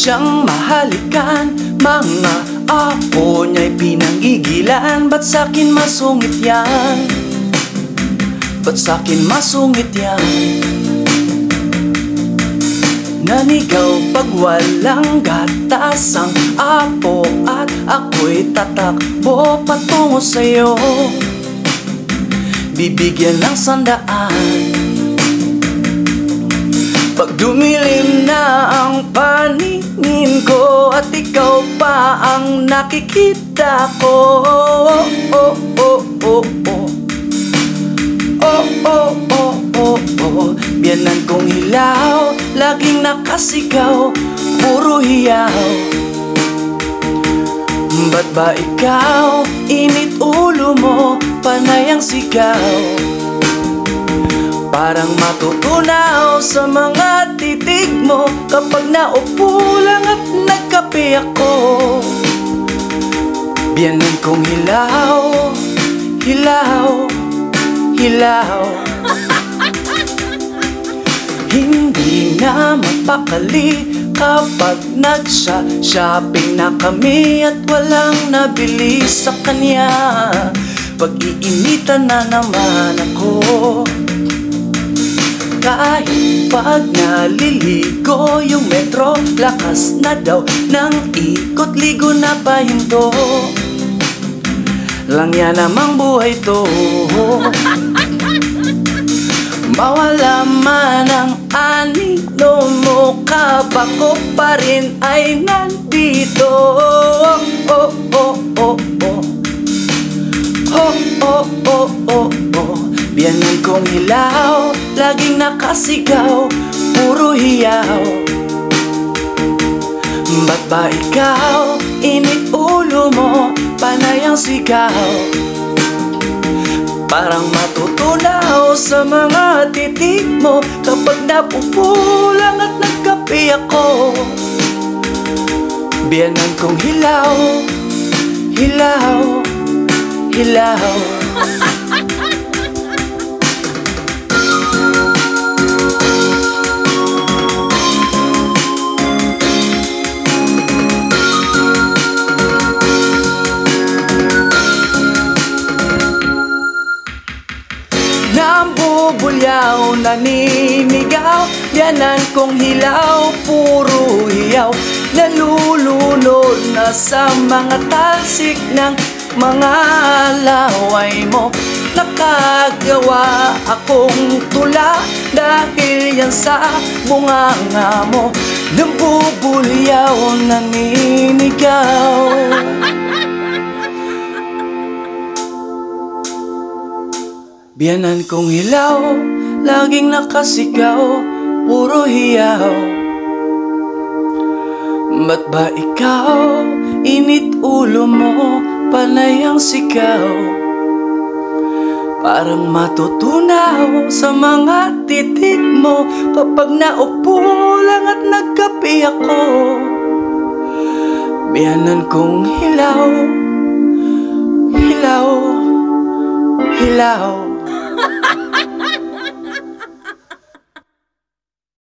siyang mahalikan. Mga apo niya'y pinangigilan. Ba't sa'kin masungit yan? Ba't sa'kin masungit yan? Nanigaw pag walang gatas ang apo, at ako'y tatakbo patungo sa'yo. Bibigyan ng 100 pag dumilim na ang paningin ko, at ikaw pa ang nakikita ko. Oh, oh, oh, oh, oh. Oh, oh, oh, oh, oh. Biyanan kong hilaw, laging nakasigaw, puro hiyaw. Ba't ba ikaw, init ulo mo, panay ang sigaw? Parang matutunaw sa mga titig mo kapag naupo lang at nagkape ako. Biyanan kong hilaw, hilaw, hilaw. Hindi na mapakali kapag nag-shopping na kami at walang nabili sa kanya. Pag-iinitan na naman ako. Kahit pag naliligo yung metro, lakas na daw ng ikot, ligo na pahinto. Lang yan namang buhay to. Mawala man ang anino mo, kabako pa rin ay nandito. Oh, oh, oh, oh, oh. Oh, oh, oh, oh, oh. Biyanan kong hilaw, laging nakasigaw, puro hiyaw. Ba't ba ikaw, init ulo mo, panay ang sigaw? Parang matutunaw sa mga titig mo kapag napupo lang at nagkape ako. Biyanan kong hilaw, hilaw, hilaw. Nambubulyaw, naninigaw, biyanan kong hilaw, puro hiyaw. Nalulunod na sa mga talsik ng mga laway mo. Nakagawa akong tula dahil yan sa bunganga mo. Nambubulyaw, naninigaw. Biyanan kong hilaw, laging nakasigaw, puro hiyaw. Ba't ba ikaw, init ulo mo, panay ang sigaw? Parang matutunaw sa mga titig mo kapag naupo lang at nagkape ako. Biyanan kong hilaw, hilaw, hilaw.